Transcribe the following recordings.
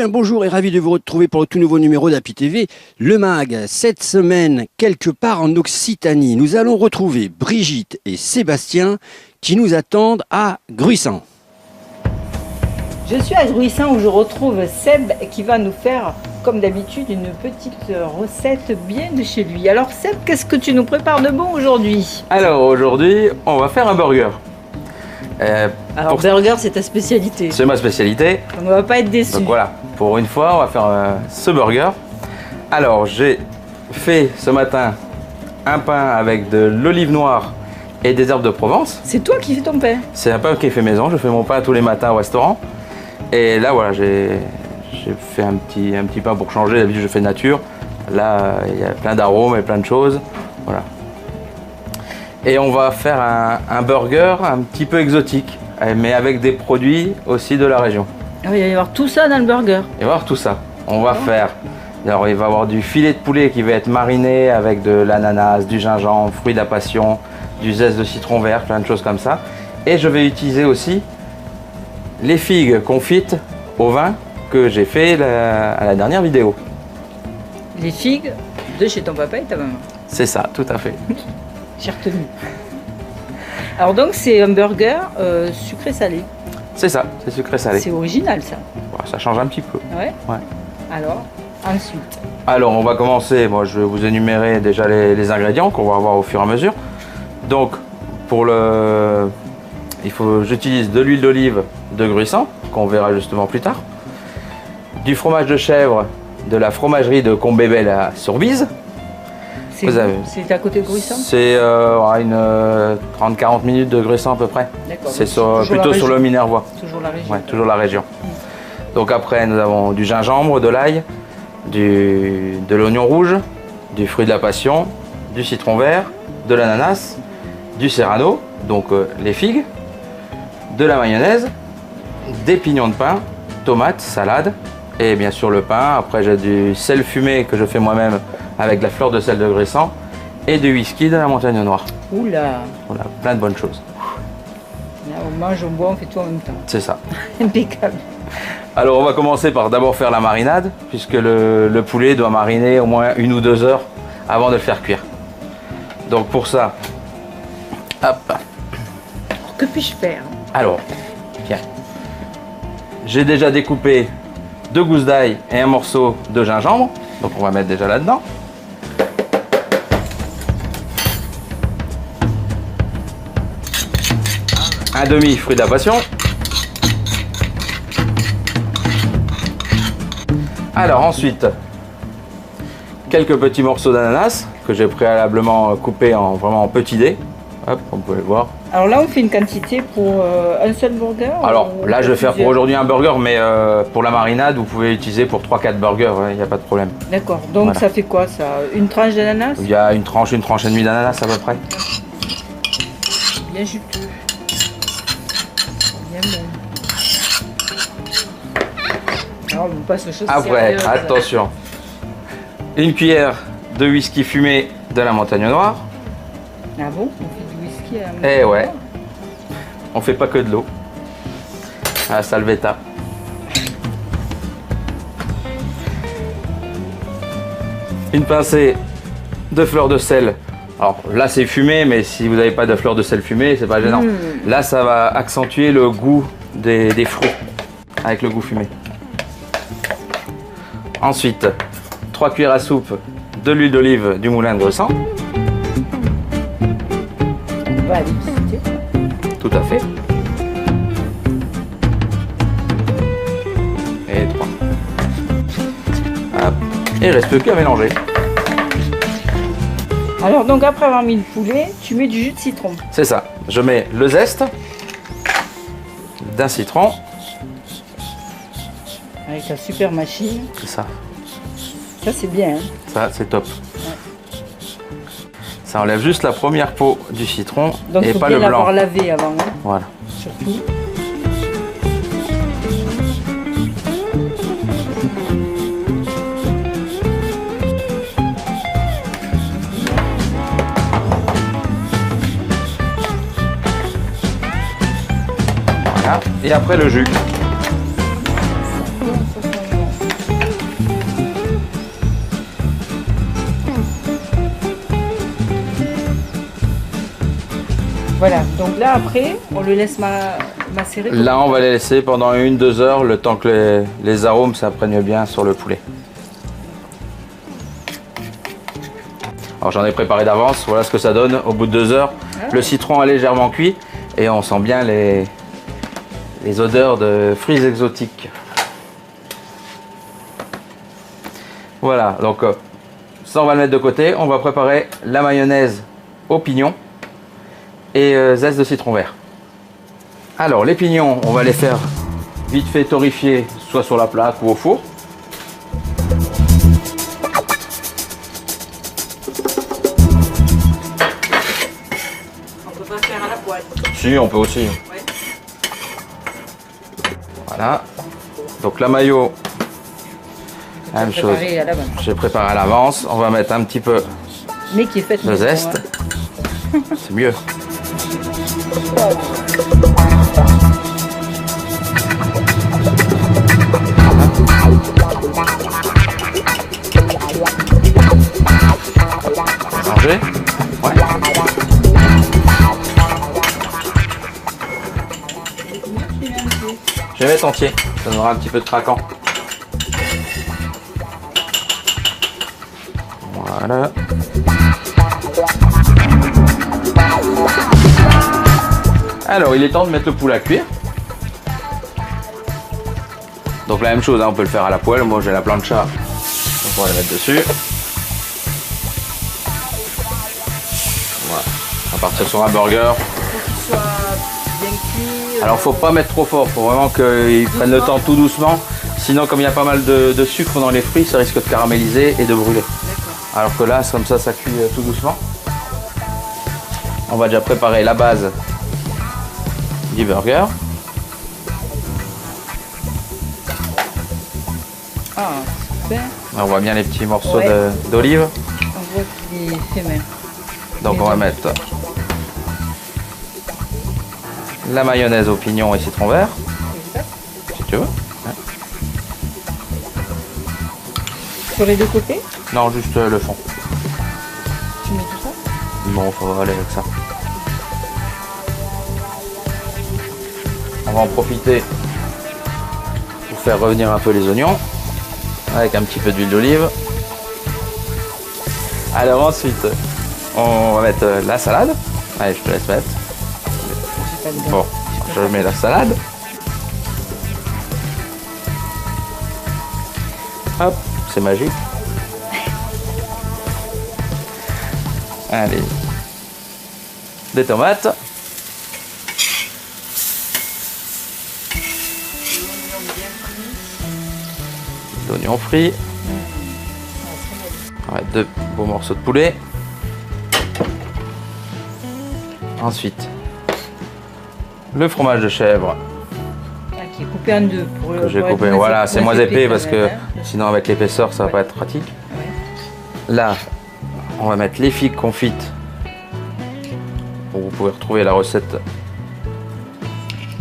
bien bonjour et ravi de vous retrouver pour le tout nouveau numéro d'Happy TV, le MAG. Cette semaine, quelque part en Occitanie, nous allons retrouver Brigitte et Sébastien qui nous attendent à Gruissant. Je suis à Gruissant où je retrouve Seb qui va nous faire, comme d'habitude, une petite recette bien de chez lui. Alors Seb, qu'est-ce que tu nous prépares de bon aujourd'hui? Alors aujourd'hui, on va faire un burger. Alors burger, c'est ta spécialité. C'est ma spécialité. On ne va pas être déçus. Donc voilà, pour une fois, on va faire ce burger. Alors j'ai fait ce matin un pain avec de l'olive noire et des herbes de Provence. C'est toi qui fais ton pain? C'est un pain qui est fait maison, je fais mon pain tous les matins au restaurant. Et là voilà, j'ai fait un petit pain pour changer, d'habitude je fais nature. Là, il y a plein d'arômes et plein de choses. Voilà. Et on va faire un burger un petit peu exotique, mais avec des produits aussi de la région. Il va y avoir tout ça dans le burger. Il va y avoir tout ça. On va faire, alors il va y avoir du filet de poulet qui va être mariné avec de l'ananas, du gingembre, fruits de la passion, du zeste de citron vert, plein de choses comme ça. Et je vais utiliser aussi les figues confites au vin que j'ai fait à la dernière vidéo. Les figues de chez ton papa et ta maman. C'est ça, tout à fait. J'ai retenu. Alors donc c'est un burger sucré-salé. C'est ça, c'est sucré-salé. C'est original ça. Ouais, ça change un petit peu. Ouais. Ouais. Alors, ensuite. Alors on va commencer, moi je vais vous énumérer déjà les ingrédients qu'on va avoir au fur et à mesure. Donc pour j'utilise de l'huile d'olive de Gruissant, qu'on verra justement plus tard. Du fromage de chèvre de la fromagerie de Combébel à Sorbise. C'est à côté de Gruissant? C'est à une 30-40 minutes de Gruissant à peu près. D'accord. C'est plutôt sur le Minervois. Toujours la région. Ouais, toujours la région. Donc après nous avons du gingembre, de l'ail, de l'oignon rouge, du fruit de la passion, du citron vert, de l'ananas, du serrano, donc les figues, de la mayonnaise, des pignons de pain, tomates, salade et bien sûr le pain. Après j'ai du sel fumé que je fais moi-même avec la fleur de sel de Gruissant et du whisky de la Montagne Noire. Oula! Voilà, plein de bonnes choses. Là, on mange, on boit, on fait tout en même temps. C'est ça. Impeccable. Alors on va commencer par d'abord faire la marinade, puisque le poulet doit mariner au moins 1 ou 2 heures avant de le faire cuire. Donc pour ça, hop. Alors, que puis-je faire? Alors, tiens. J'ai déjà découpé 2 gousses d'ail et un morceau de gingembre. Donc on va mettre déjà là-dedans. Un demi fruit de la passion. Alors ensuite, quelques petits morceaux d'ananas que j'ai préalablement coupés vraiment en petits dés. Hop, on peut le voir. Alors là, on fait une quantité pour un seul burger? Alors là, je vais faire pour aujourd'hui un burger, mais pour la marinade, vous pouvez utiliser pour 3-4 burgers, il n'y a pas de problème. D'accord, donc voilà. Ça fait quoi ça? Une tranche d'ananas? Il y a une tranche et demie d'ananas à peu près. Bien juteux. Bien bon. Alors on passe aux choses après, sérieuses. Attention. Une cuillère de whisky fumé de la Montagne Noire. Ah bon? On fait du whisky à la Montagne Noire? Ouais. Noire? On fait pas que de l'eau. À la Salvetta. Une pincée de fleur de sel. Alors là c'est fumé, mais si vous n'avez pas de fleur de sel fumée, c'est pas gênant. Là ça va accentuer le goût des fruits avec le goût fumé. Ensuite, 3 cuillères à soupe de l'huile d'olive du moulin de Gruissant. On va aller visiter. Tout à fait. Et 3. Hop. Et il ne reste plus qu'à mélanger. Alors donc après avoir mis le poulet, tu mets du jus de citron. C'est ça. Je mets le zeste d'un citron. Avec la super machine. C'est ça. Ça c'est bien. Hein. Ça c'est top. Ouais. Ça enlève juste la première peau du citron. Donc, et faut pas bien le blanc. l'avoir lavé avant. Hein. Voilà. Surtout. Voilà. Et après le jus. Voilà, donc là après, on le laisse macérer. Là, on va les laisser pendant 1-2 heures, le temps que les arômes s'imprègnent bien sur le poulet. Alors j'en ai préparé d'avance, voilà ce que ça donne au bout de 2 heures. Le citron est légèrement cuit et on sent bien les odeurs de fruits exotiques. Voilà, donc ça on va le mettre de côté. On va préparer la mayonnaise aux pignons et zeste de citron vert. Alors les pignons, on va les faire vite fait torréfier, soit sur la plaque ou au four. Si, on peut aussi. Ouais. Voilà. Donc la mayo, même chose. J'ai préparé à l'avance. On va mettre un petit peu mais qui est fait de zeste. Ouais. C'est mieux. Manger. Ouais. Je vais mettre entier, ça donnera un petit peu de craquant. Voilà. Alors, il est temps de mettre le poulet à cuire. Donc la même chose, hein, on peut le faire à la poêle. Moi j'ai la plancha, donc on va le mettre dessus. Voilà, on va partir sur un burger. Alors faut pas mettre trop fort, faut vraiment qu'ils prennent le temps tout doucement. Sinon comme il y a pas mal de sucre dans les fruits, ça risque de caraméliser et de brûler. Alors que là, comme ça cuit tout doucement. On va déjà préparer la base du burger. Ah, super. On voit bien les petits morceaux d'olive. On voit qu'il est fait même. Donc on va mettre la mayonnaise aux pignons et citron vert, si tu veux. Ouais. Sur les deux côtés? Non, juste le fond. Tu mets tout ça? Bon, faut aller avec ça. On va en profiter pour faire revenir un peu les oignons avec un petit peu d'huile d'olive. Alors ensuite, on va mettre la salade. Allez, je te laisse mettre. Bon, je mets la salade. Hop, c'est magique. Allez. Des tomates. L'oignon frit. On va mettre 2 beaux morceaux de poulet. Ensuite, le fromage de chèvre. Qui est coupé en deux. Que j'ai coupé. Voilà, c'est moins épais parce que sinon avec l'épaisseur ça va pas être pratique. Ouais. Là, on va mettre les figues confites. Vous pouvez retrouver la recette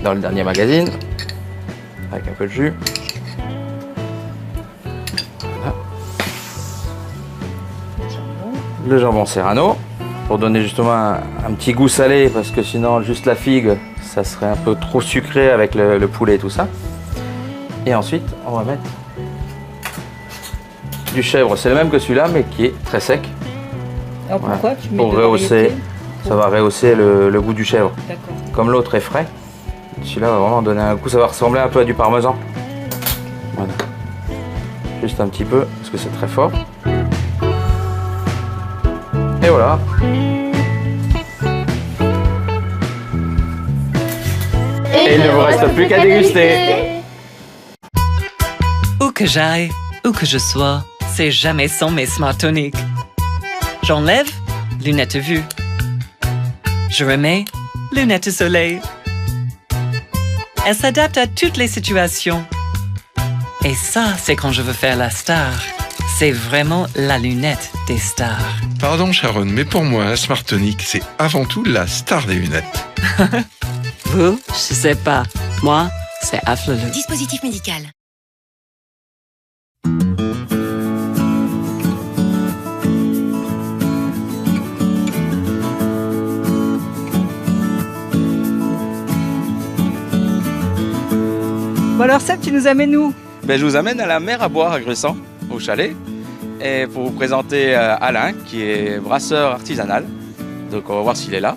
dans le dernier magazine. Avec un peu de jus. Voilà. Le jambon serrano. Pour donner justement un petit goût salé parce que sinon juste la figue ça serait un peu trop sucré avec le poulet et tout ça. Et ensuite on va mettre du chèvre, c'est le même que celui-là mais qui est très sec. Alors pourquoi voilà. Tu mets pour rehausser, ça va rehausser le goût du chèvre. Comme l'autre est frais, celui-là va vraiment donner un goût, ça va ressembler un peu à du parmesan. Voilà. Juste un petit peu parce que c'est très fort. Et voilà. Et il ne vous reste plus qu'à déguster. Où que j'aille, où que je sois, c'est jamais sans mes Smart Tonic. J'enlève, lunettes vue. Je remets, lunettes soleil. Elle s'adapte à toutes les situations. Et ça, c'est quand je veux faire la star. C'est vraiment la lunette des stars. Pardon Sharon, mais pour moi, la Smart Tonic, c'est avant tout la star des lunettes. Vous, je sais pas. Moi, c'est Afflelou. Dispositif médical. Bon alors Seb, tu nous amènes où? Je vous amène à la mer à boire à Gruissant, au chalet, et pour vous présenter Alain, qui est brasseur artisanal. Donc on va voir s'il est là.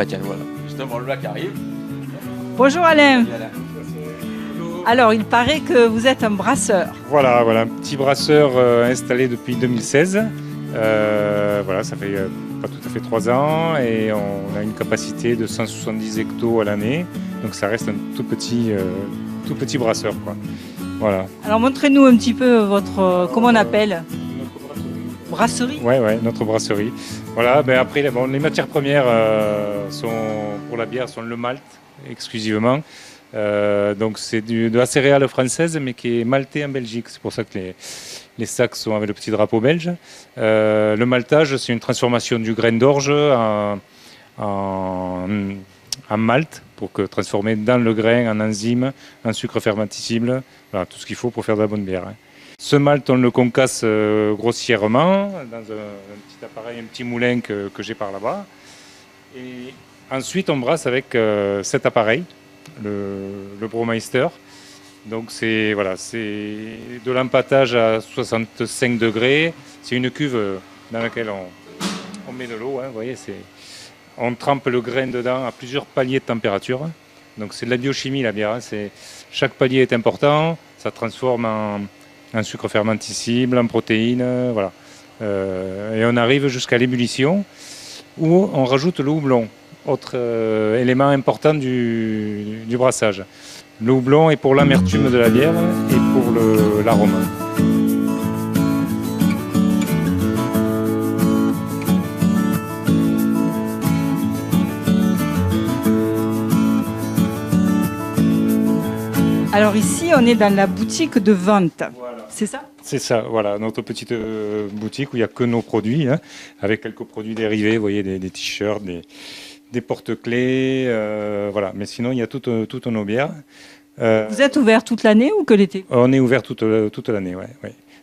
Tiens, voilà, justement le qui arrive. Bonjour Alain. Alors il paraît que vous êtes un brasseur. Voilà, un petit brasseur installé depuis 2016. Voilà, ça fait pas tout à fait 3 ans et on a une capacité de 170 hectos à l'année. Donc ça reste un tout petit brasseur, quoi. Voilà. Alors montrez-nous un petit peu votre, comment on appelle? Brasserie. Ouais, notre brasserie. Voilà, après les matières premières pour la bière sont le malt exclusivement. Donc c'est de la céréale française mais qui est maltée en Belgique. C'est pour ça que les sacs sont avec le petit drapeau belge. Le maltage, c'est une transformation du grain d'orge en malt pour transformer dans le grain en enzyme, en sucre fermenticible, voilà, tout ce qu'il faut pour faire de la bonne bière. Ce malt, on le concasse grossièrement dans un petit appareil, un petit moulin que j'ai par là-bas. Et ensuite, on brasse avec cet appareil, le Brewmeister. Donc c'est de l'empâtage à 65 degrés. C'est une cuve dans laquelle on met de l'eau. Vous voyez, on trempe le grain dedans à plusieurs paliers de température. Donc c'est de la biochimie la bière. Chaque palier est important. Ça transforme en sucre fermenticible, en protéines. Voilà. Et on arrive jusqu'à l'ébullition où on rajoute le houblon. Autre élément important du brassage. Le houblon est pour l'amertume de la bière et pour l'arôme. Alors ici, on est dans la boutique de vente. Voilà. C'est ça? C'est ça, voilà, notre petite boutique où il n'y a que nos produits, avec quelques produits dérivés, vous voyez, des t-shirts, des porte-clés, voilà. Mais sinon, il y a toutes nos bières. Vous êtes ouvert toute l'année ou que l'été? On est ouvert toute l'année, ouais.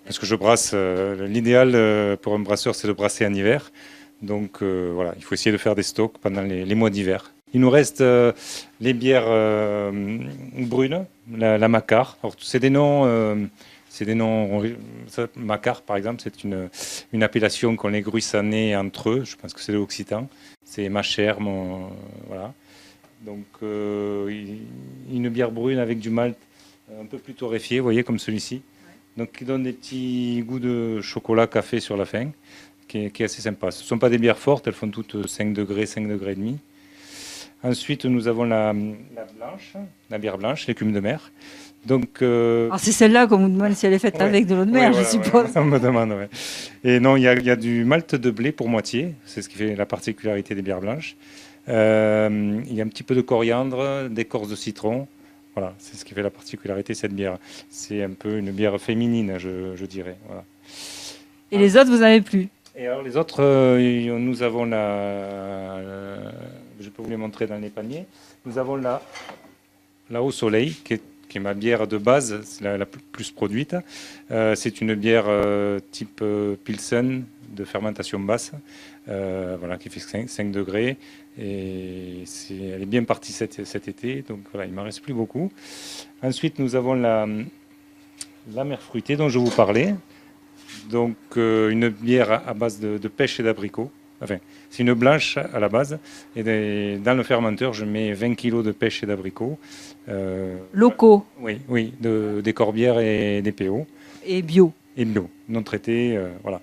Parce que je brasse, l'idéal pour un brasseur, c'est de brasser en hiver. Donc voilà, il faut essayer de faire des stocks pendant les mois d'hiver. Il nous reste les bières brunes, la Macquart. Alors, c'est des noms... Macquart, par exemple, c'est une appellation qu'ont les Gruissannais entre eux. Je pense que c'est l'occitan. C'est Machère, voilà. Donc, une bière brune avec du malt un peu plus torréfié, vous voyez, comme celui-ci. Donc, qui donne des petits goûts de chocolat, café sur la fin, qui est assez sympa. Ce ne sont pas des bières fortes, elles font toutes 5 degrés, 5 degrés et demi. Ensuite, nous avons la bière blanche, l'écume de mer. Donc, alors c'est celle-là qu'on vous demande si elle est faite avec de l'eau de mer, je suppose. On me demande, oui. Et non, il y a du malt de blé pour moitié, c'est ce qui fait la particularité des bières blanches. Il y a un petit peu de coriandre, d'écorce de citron. Voilà, c'est ce qui fait la particularité de cette bière. C'est un peu une bière féminine, je dirais. Voilà. Et les autres, vous n'en avez plus? Et alors les autres, nous avons je peux vous les montrer dans les paniers. Nous avons la Au Soleil, qui est ma bière de base, c'est la plus produite. C'est une bière type Pilsen de fermentation basse, voilà, qui fait 5 degrés. Et elle est bien partie cet été, donc voilà, il ne m'en reste plus beaucoup. Ensuite, nous avons la mer fruitée dont je vous parlais. Donc une bière à base de pêche et d'abricot. Enfin, c'est une blanche à la base. Et dans le fermenteur, je mets 20 kg de pêche et d'abricot. Locaux? Oui, des corbières et des PO. Et bio? Et bio, non traités, voilà.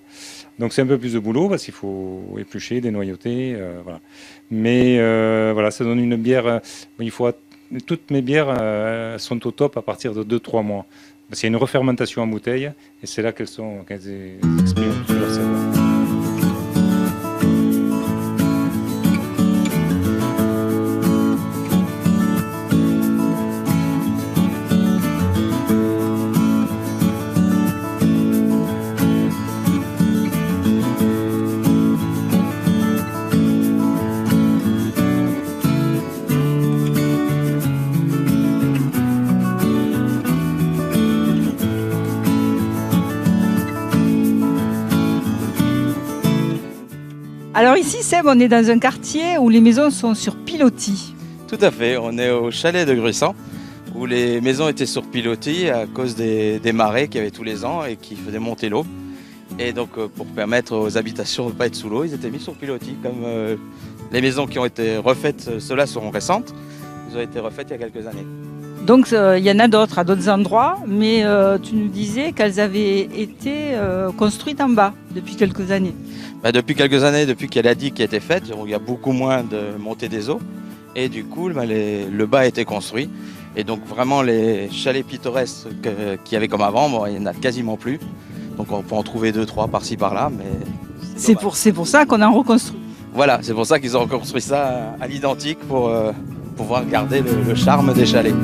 Donc c'est un peu plus de boulot parce qu'il faut éplucher, dénoyauter, voilà. Mais voilà, ça donne une bière. Toutes mes bières sont au top à partir de 2-3 mois. Parce qu'il y a une refermentation en bouteille et c'est là qu'elles expriment tout leur savoir. Alors ici, Seb, on est dans un quartier où les maisons sont sur pilotis. Tout à fait, on est au chalet de Gruissant, où les maisons étaient sur pilotis à cause des marées qu'il y avait tous les ans et qui faisaient monter l'eau. Et donc pour permettre aux habitations de ne pas être sous l'eau, ils étaient mis sur pilotis. Comme les maisons qui ont été refaites, ceux-là seront récentes, ils ont été refaites il y a quelques années. Donc il y en a d'autres à d'autres endroits, mais tu nous disais qu'elles avaient été construites en bas depuis quelques années. Depuis quelques années, depuis qu'il y a la digue qui a été faite, il y a beaucoup moins de montée des eaux. Et du coup, le bas a été construit. Et donc vraiment les chalets pittoresques qu'il y avait comme avant, il n'y en a quasiment plus. Donc on peut en trouver 2-3 par-ci par-là, mais c'est pour ça qu'on a reconstruit. Voilà, c'est pour ça qu'ils ont reconstruit ça à l'identique pour pouvoir garder le charme des chalets.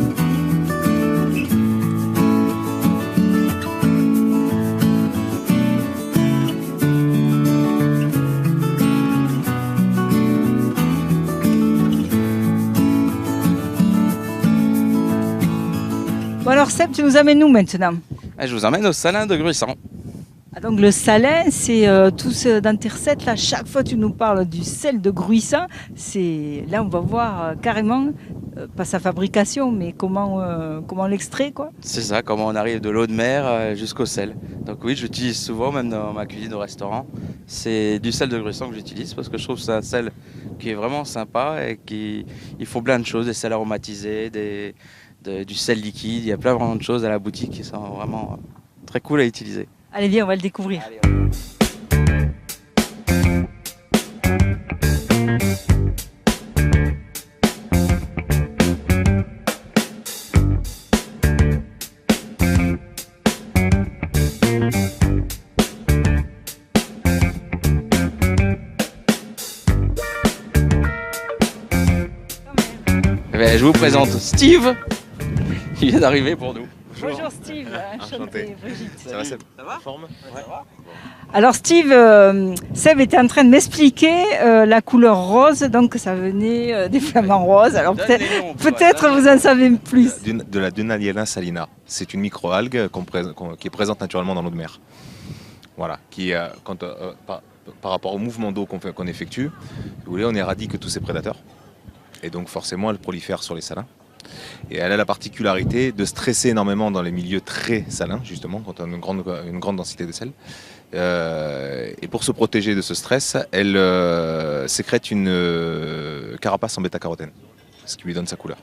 Bon alors Seb, tu nous amènes où maintenant? Je vous emmène au Salin de Gruissant. Ah, donc le salin, c'est tout ce dans tes recettes là. Chaque fois tu nous parles du sel de Gruissant. Là on va voir carrément pas sa fabrication, mais comment l'extrait quoi. C'est ça, comment on arrive de l'eau de mer jusqu'au sel. Donc oui, j'utilise souvent, même dans ma cuisine au restaurant. C'est du sel de Gruissant que j'utilise parce que je trouve que c'est un sel qui est vraiment sympa et il faut plein de choses, des sels aromatisés, du sel liquide. Il y a vraiment de choses à la boutique qui sont vraiment très cool à utiliser. Allez viens, on va le découvrir. Allez, je vous présente Steve, qui vient d'arriver pour nous. Bonjour Steve, enchanté Brigitte. Ça va Seb? Ça va? Forme? Ouais. Alors Steve, Seb était en train de m'expliquer la couleur rose, donc ça venait des flamants roses. Alors peut-être vous en savez plus. De la Dunaliella salina. C'est une microalgue qui est présente naturellement dans l'eau de mer. Voilà, par rapport au mouvement d'eau qu'on effectue, vous voulez, on éradique tous ces prédateurs. Et donc forcément, elle prolifère sur les salins. Et elle a la particularité de stresser énormément dans les milieux très salins, justement, quand on a une grande densité de sel. Et pour se protéger de ce stress, elle sécrète une carapace en bêta-carotène, ce qui lui donne sa couleur.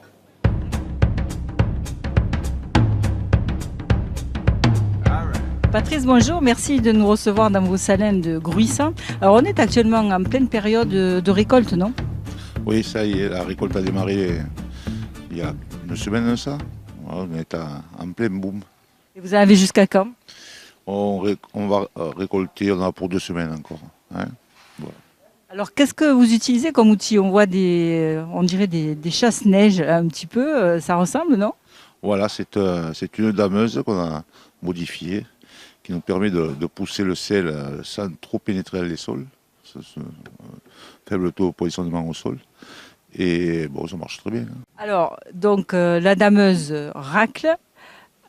Patrice, bonjour, merci de nous recevoir dans vos salins de Gruissant. Alors on est actuellement en pleine période de récolte, non? Oui, ça y est, la récolte a démarré il y a une semaine de ça. On est en plein boom. Et vous en avez jusqu'à quand? On va récolter, on a pour 2 semaines encore. Hein, voilà. Alors qu'est-ce que vous utilisez comme outil? On voit on dirait des chasse-neige un petit peu, ça ressemble, non? Voilà, c'est une dameuse qu'on a modifiée, qui nous permet de pousser le sel sans trop pénétrer les sols. Faible taux de positionnement au sol. Et bon, ça marche très bien. Hein. Alors, donc la dameuse racle.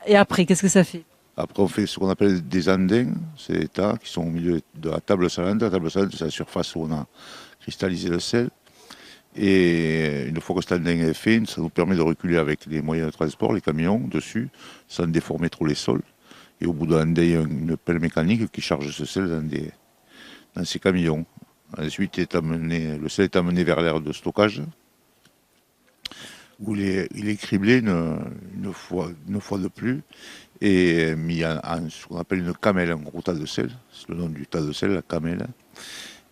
Et après, qu'est-ce que ça fait? Après, on fait ce qu'on appelle des andins. C'est des tas qui sont au milieu de la table salante. La table salante, c'est la surface où on a cristallisé le sel. Et une fois que cet andin est fait, ça nous permet de reculer avec les moyens de transport, les camions, dessus, sans déformer trop les sols. Et au bout d'un andin, il y a une pelle mécanique qui charge ce sel dans ces camions. Ensuite, le sel est amené vers l'aire de stockage, où il est criblé une fois de plus et mis en ce qu'on appelle une camelle, un gros tas de sel. C'est le nom du tas de sel, la camelle.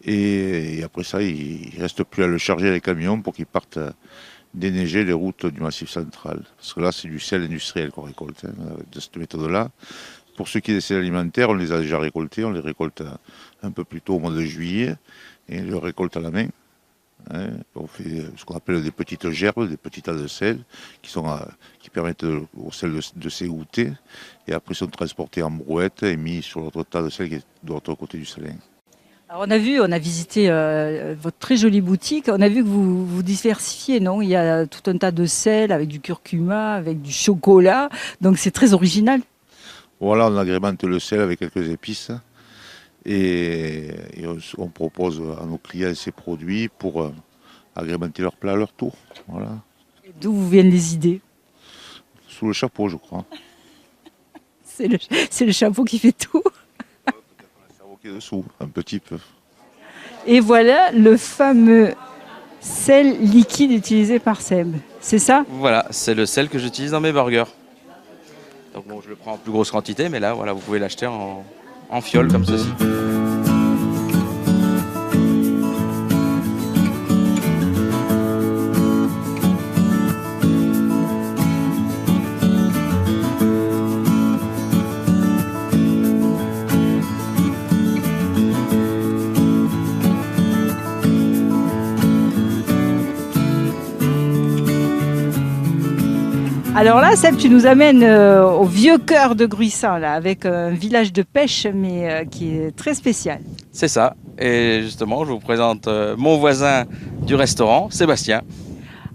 Et après ça, il ne reste plus à le charger les camions pour qu'ils partent déneiger les routes du Massif central. Parce que là, c'est du sel industriel qu'on récolte, de cette méthode-là. Pour ce qui est des sels alimentaires, on les a déjà récoltés. On les récolte un peu plus tôt au mois de juillet et on les récolte à la main. Hein. On fait ce qu'on appelle des petites gerbes, des petits tas de sel qui permettent au sel de s'égoutter. Et après, ils sont transportés en brouette et mis sur l'autre tas de sel qui est de l'autre côté du salin. Alors on a visité votre très jolie boutique. On a vu que vous diversifiez, non? Il y a tout un tas de sel avec du curcuma, avec du chocolat. Donc c'est très original. Voilà, on agrémente le sel avec quelques épices et on propose à nos clients ces produits pour agrémenter leurs plats à leur tour. Voilà. D'où vous viennent les idées? Sous le chapeau, je crois. C'est le chapeau qui fait tout. Le cerveau qui est dessous, un petit peu. Et voilà le fameux sel liquide utilisé par Seb. C'est ça? Voilà, c'est le sel que j'utilise dans mes burgers. Donc bon, je le prends en plus grosse quantité, mais là, voilà, vous pouvez l'acheter en fiole comme ceci. Alors là, Seb, tu nous amènes au vieux cœur de Gruissan, là, avec un village de pêche, mais qui est très spécial. C'est ça. Et justement, je vous présente mon voisin du restaurant, Sébastien.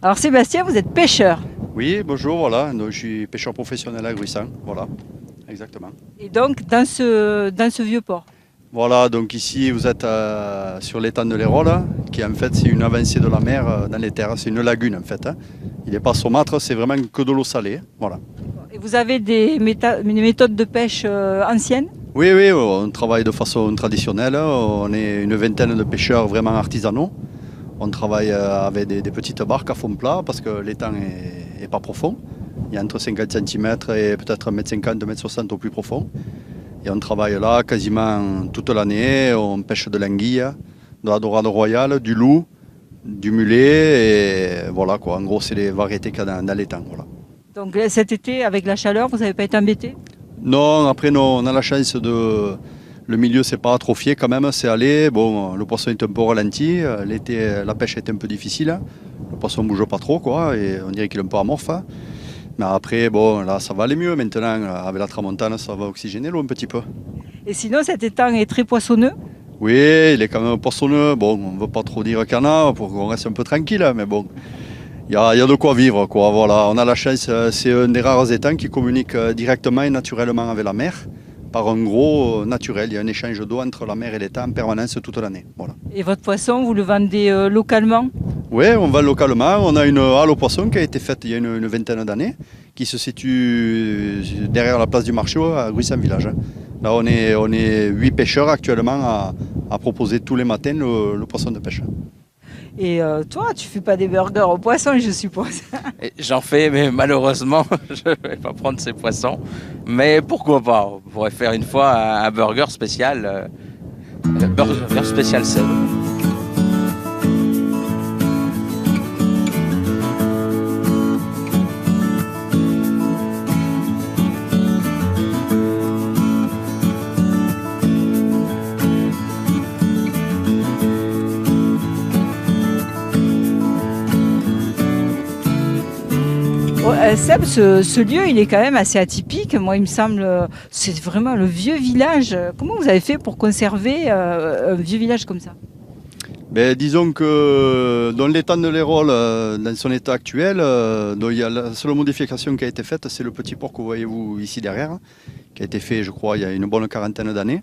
Alors Sébastien, vous êtes pêcheur. Oui, bonjour, voilà. Donc, je suis pêcheur professionnel à Gruissan, voilà, exactement. Et donc, dans ce vieux port. Voilà, donc ici, vous êtes sur l'étang de l'Hérault, qui en fait, c'est une avancée de la mer dans les terres. C'est une lagune, en fait. Il n'est pas saumâtre, c'est vraiment que de l'eau salée, voilà. Et vous avez des méthodes de pêche anciennes? Oui, on travaille de façon traditionnelle. On est une vingtaine de pêcheurs vraiment artisanaux. On travaille avec des petites barques à fond plat parce que l'étang n'est pas profond. Il y a entre 50 cm et peut-être 1,50 m, 1,60 m au plus profond. Et on travaille là quasiment toute l'année. On pêche de l'anguille, de la dorade royale, du loup, du mulet. Et voilà quoi, en gros, c'est les variétés qu'il y a dans l'étang. Voilà. Donc cet été, avec la chaleur, vous n'avez pas été embêté? Non, après non, on a la chance de... Le milieu, c'est pas atrophié quand même, c'est allé. Bon, le poisson est un peu ralenti. L'été, la pêche est un peu difficile. Le poisson bouge pas trop, quoi, et on dirait qu'il est un peu amorphe. Mais après, bon, là, ça va aller mieux maintenant. Avec la tramontane, ça va oxygéner l'eau un petit peu. Et sinon, cet étang est très poissonneux? Oui, il est quand même poissonneux. Bon, on ne veut pas trop dire qu'il y en a pour qu'on reste un peu tranquille, mais bon, il y a de quoi vivre, quoi. Voilà, on a la chance, c'est un des rares étangs qui communique directement et naturellement avec la mer. Par un gros naturel, il y a un échange d'eau entre la mer et l'étang en permanence toute l'année. Voilà. Et votre poisson, vous le vendez localement? Oui, on vend localement. On a une halle aux poissons qui a été faite il y a une vingtaine d'années, qui se situe derrière la place du marché à Gruissan Village. Là, on est 8 pêcheurs actuellement à proposer tous les matins le poisson de pêche. Et toi, tu fais pas des burgers aux poissons, je suppose? J'en fais, mais malheureusement, je ne vais pas prendre ces poissons. Mais pourquoi pas? On pourrait faire une fois un burger spécial, burger spécial Seb. Seb, ce lieu, il est quand même assez atypique. Moi, il me semble, c'est vraiment le vieux village. Comment vous avez fait pour conserver un vieux village comme ça? Ben, disons que dans l'étang de l'Hérault, dans son état actuel, il y a la seule modification qui a été faite, c'est le petit port que vous voyez ici derrière, qui a été fait, je crois, il y a une bonne quarantaine d'années.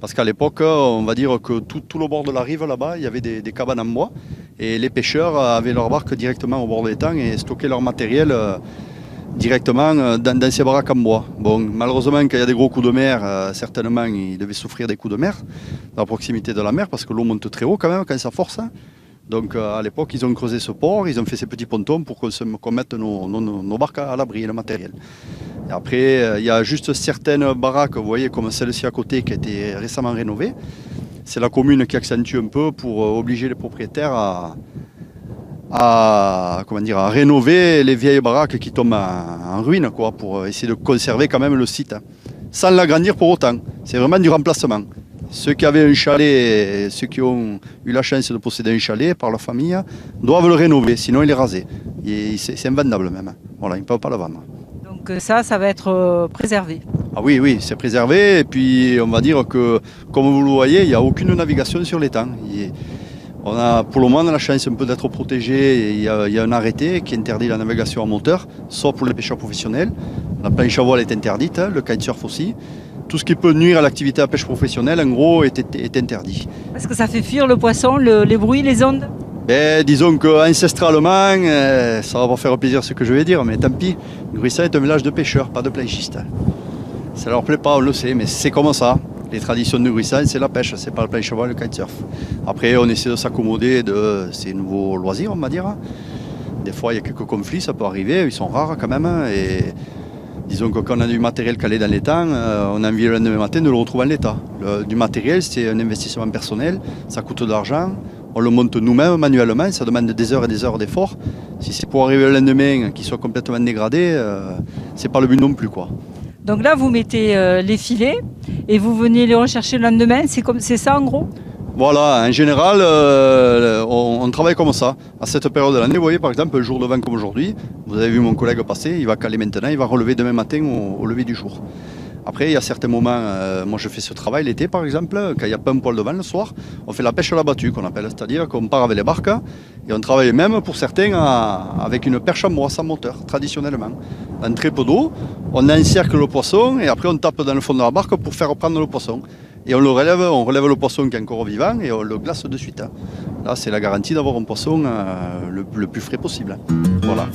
Parce qu'à l'époque, on va dire que tout le bord de la rive là-bas, il y avait des cabanes en bois. Et les pêcheurs avaient leur barque directement au bord de l'étang et stockaient leur matériel directement dans ces baraques en bois. Bon, malheureusement, quand il y a des gros coups de mer, certainement, ils devaient souffrir des coups de mer dans la proximité de la mer parce que l'eau monte très haut quand même quand ça force. Donc à l'époque, ils ont creusé ce port, ils ont fait ces petits pontons pour qu'on mette nos barques à l'abri et le matériel. Et après, il y a juste certaines baraques, vous voyez, comme celle-ci à côté, qui a été récemment rénovée. C'est la commune qui accentue un peu pour obliger les propriétaires à rénover les vieilles baraques qui tombent en ruine, quoi, pour essayer de conserver quand même le site, sans l'agrandir pour autant. C'est vraiment du remplacement. Ceux qui avaient un chalet, ceux qui ont eu la chance de posséder un chalet par leur famille, doivent le rénover, sinon il est rasé. C'est invendable même. Voilà, ils ne peuvent pas le vendre. Donc ça va être préservé. Ah oui, c'est préservé. Et puis on va dire que, comme vous le voyez, il n'y a aucune navigation sur l'étang. On a pour le moment la chance un peu d'être protégé. Il y a un arrêté qui interdit la navigation en moteur, sauf pour les pêcheurs professionnels. La planche à voile est interdite, le kitesurf aussi. Tout ce qui peut nuire à l'activité à pêche professionnelle, en gros, est interdit. Est-ce que ça fait fuir le poisson, les bruits, les ondes? Disons qu'ancestralement, ça va pas faire plaisir ce que je vais dire, mais tant pis. Gruissant est un village de pêcheurs, pas de planchistes. Ça leur plaît pas, on le sait, mais c'est comme ça. Les traditions de Gruissant, c'est la pêche, c'est pas le planche-à-voile, le kitesurf. Après, on essaie de s'accommoder de ces nouveaux loisirs, on va dire. Des fois, il y a quelques conflits, ça peut arriver, ils sont rares quand même. Et disons que quand on a du matériel calé dans les temps, on a envie le lendemain matin de le retrouver en l'état. Du matériel, c'est un investissement personnel, ça coûte de l'argent. On le monte nous-mêmes manuellement, ça demande des heures et des heures d'effort. Si c'est pour arriver le lendemain qu'il soit complètement dégradé, c'est pas le but non plus, quoi. Donc là, vous mettez les filets et vous venez les rechercher le lendemain, c'est ça en gros? Voilà, en général, on travaille comme ça. À cette période de l'année, vous voyez, par exemple, un jour de vent comme aujourd'hui, vous avez vu mon collègue passer, il va caler maintenant, il va relever demain matin au lever du jour. Après, il y a certains moments, moi je fais ce travail l'été par exemple, quand il n'y a pas un poil de vent le soir, on fait la pêche à la battue qu'on appelle, c'est-à-dire qu'on part avec les barques et on travaille même pour certains avec une perche en bois sans moteur, traditionnellement. Dans très peu d'eau, on encercle le poisson et après on tape dans le fond de la barque pour faire reprendre le poisson. Et on relève le poisson qui est encore vivant et on le glace de suite. Là, c'est la garantie d'avoir un poisson le plus frais possible. Voilà.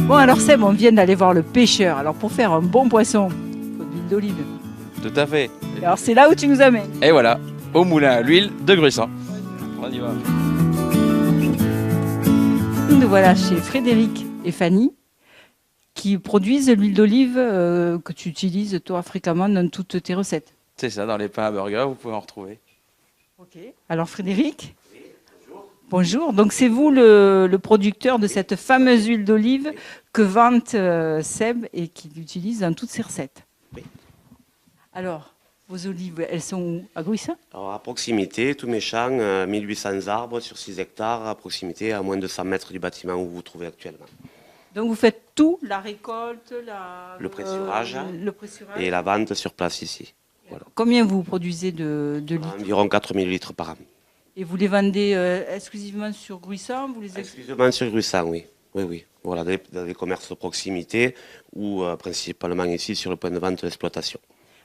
Bon, alors Seb, on vient d'aller voir le pêcheur. Alors pour faire un bon poisson, il faut de l'huile d'olive. Tout à fait. Et alors c'est là où tu nous amènes. Et voilà, au moulin à l'huile de Gruissant. On y va. Nous voilà chez Frédéric et Fanny qui produisent l'huile d'olive que tu utilises toi fréquemment dans toutes tes recettes. C'est ça, dans les pains à burger, vous pouvez en retrouver. Ok. Alors Frédéric, bonjour. Donc c'est vous le producteur de cette fameuse huile d'olive que vante Seb et qu'il utilise dans toutes ses recettes. Oui. Alors, vos olives, elles sont où? À Gruissant? Alors, à proximité, tous mes champs, 1800 arbres sur 6 hectares, à proximité, à moins de 100 mètres du bâtiment où vous vous trouvez actuellement. Donc vous faites tout, la récolte, le pressurage pressurage et la vente sur place ici. Voilà. Combien vous produisez de litres? Environ 4000 litres par an. Et vous les vendez exclusivement sur Gruissant? Exclusivement sur Gruissant, oui. Oui, oui. Voilà, dans les commerces de proximité ou principalement ici sur le point de vente d'exploitation.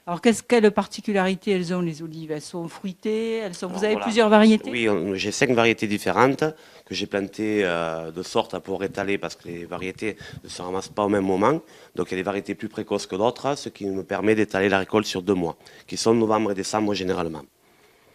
Alors, quelle particularité elles ont, les olives? Elles sont fruitées? Vous avez voilà. Plusieurs variétés? Oui, j'ai 5 variétés différentes que j'ai plantées de sorte à pouvoir étaler parce que les variétés ne se ramassent pas au même moment. Donc, il y a des variétés plus précoces que d'autres, ce qui me permet d'étaler la récolte sur 2 mois, qui sont novembre et décembre généralement.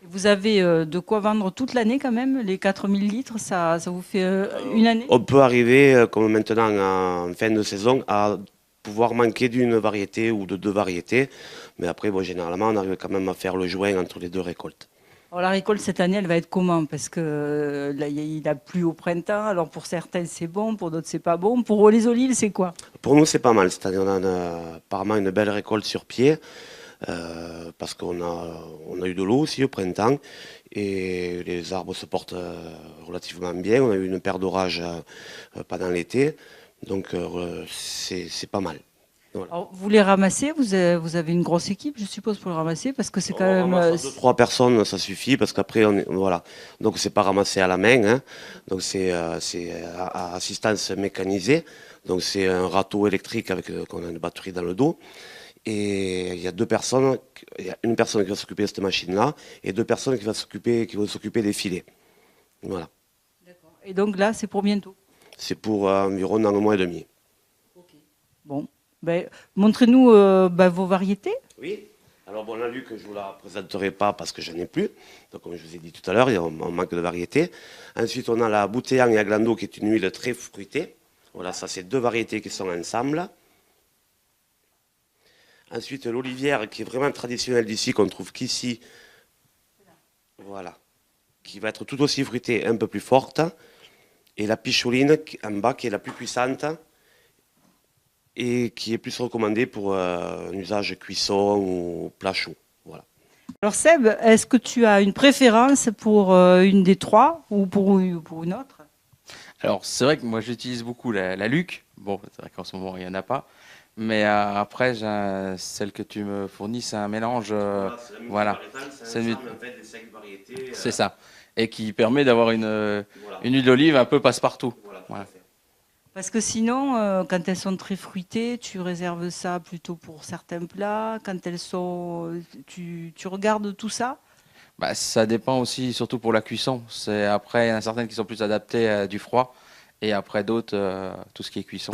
Vous avez de quoi vendre toute l'année quand même? Les 4000 litres, ça vous fait une année? On peut arriver, comme maintenant en fin de saison, à pouvoir manquer d'une variété ou de 2 variétés. Mais après, bon, généralement, on arrive quand même à faire le joint entre les 2 récoltes. Alors, la récolte cette année, elle va être comment? Parce que là, il a plu au printemps. Alors pour certains, c'est bon, pour d'autres, c'est pas bon. Pour les olives, c'est quoi? Pour nous, c'est pas mal. Cette année, on a apparemment une belle récolte sur pied. Parce qu'on a eu de l'eau aussi au printemps et les arbres se portent relativement bien. On a eu une paire d'orages pendant l'été, donc c'est pas mal. Voilà. Alors, vous les ramassez, vous avez une grosse équipe, je suppose, pour le ramasser, parce que c'est quand même... 2-3 personnes, ça suffit, parce qu'après, voilà. Donc c'est pas ramassé à la main, hein. Donc c'est à assistance mécanisée. Donc c'est un râteau électrique avec qu'on a une batterie dans le dos. Et il y a 2 personnes, il y a une personne qui va s'occuper de cette machine-là et 2 personnes qui vont s'occuper des filets. Voilà. D'accord. Et donc là, c'est pour bientôt? C'est pour environ dans 1 mois et demi. Ok. Bon. Ben, montrez-nous vos variétés. Oui. Alors bon, la Luc, je ne vous la présenterai pas parce que j'en ai plus. Donc comme je vous ai dit tout à l'heure, on manque de variétés. Ensuite, on a la Boutéan et Aglando qui est une huile très fruitée. Voilà, ça c'est 2 variétés qui sont ensemble. Ensuite, l'olivière, qui est vraiment traditionnelle d'ici, qu'on ne trouve qu'ici. Voilà. Qui va être tout aussi fruitée, un peu plus forte. Et la picholine, en bas, qui est la plus puissante. Et qui est plus recommandée pour un usage cuisson ou plat chaud. Voilà. Alors Seb, est-ce que tu as une préférence pour une des 3 ou pour une autre? Alors, c'est vrai que moi, j'utilise beaucoup la Luc. Bon, c'est vrai qu'en ce moment, il n'y en a pas. Mais après, celle que tu me fournis, c'est un mélange. Voilà. C'est ça. Et qui permet d'avoir une huile d'olive un peu passe-partout. Voilà. Parce que sinon, quand elles sont très fruitées, tu réserves ça plutôt pour certains plats. Quand elles sont, tu regardes tout ça. Bah, ça dépend aussi, surtout pour la cuisson. Après, il y en a certaines qui sont plus adaptées à du froid. Et après d'autres, tout ce qui est cuisson.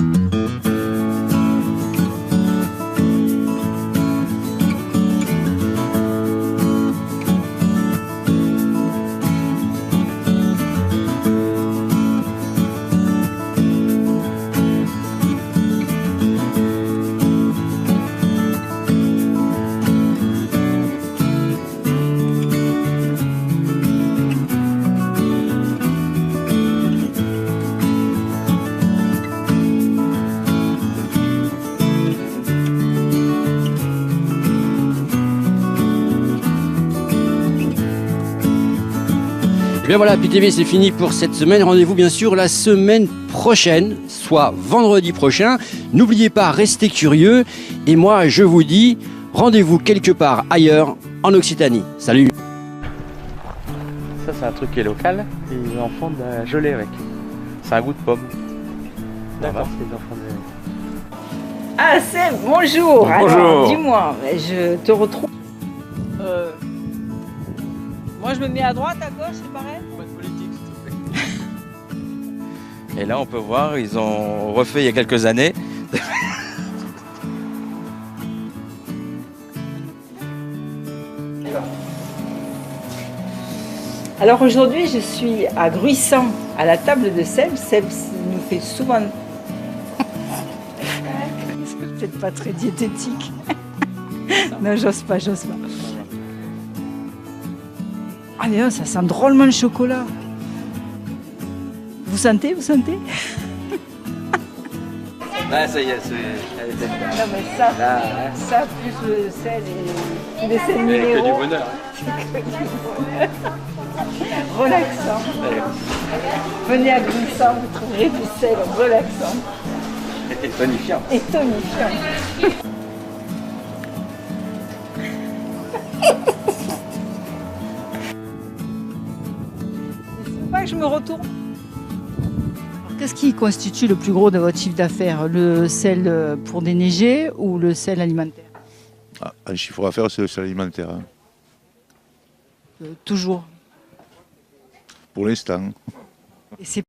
Et bien voilà, PTV c'est fini pour cette semaine. Rendez-vous bien sûr la semaine prochaine, soit vendredi prochain. N'oubliez pas, restez curieux. Et moi, je vous dis, rendez-vous quelque part ailleurs en Occitanie. Salut! Ça, c'est un truc qui est local. Et ils en font de la gelée avec. C'est un goût de pomme. D'accord. Ah, Seb, bonjour. Bonjour. Alors, dis-moi, je te retrouve. Moi, je me mets à droite, à gauche, c'est pareil. Et là, on peut voir, ils ont refait il y a quelques années. Alors aujourd'hui, je suis à Gruissant, à la table de Seb. Seb nous fait souvent. C'est peut-être pas très diététique. Non, j'ose pas. Ah mais non, ça sent drôlement le chocolat. Vous sentez Ah, ça y est, elle était Non mais ça, là. ça plus le sel et les sels Mais que du minéraux. bonheur. Relaxant. Venez à Gruissant, vous trouverez du sel relaxant. Et tonifiant. Et tonifiant. C'est pas que je me retourne. Alors, qu'est-ce qui constitue le plus gros de votre chiffre d'affaires? Le sel pour déneiger ou le sel alimentaire? Un chiffre d'affaires, c'est le sel alimentaire. Hein. Toujours. Pour l'instant. Et c'est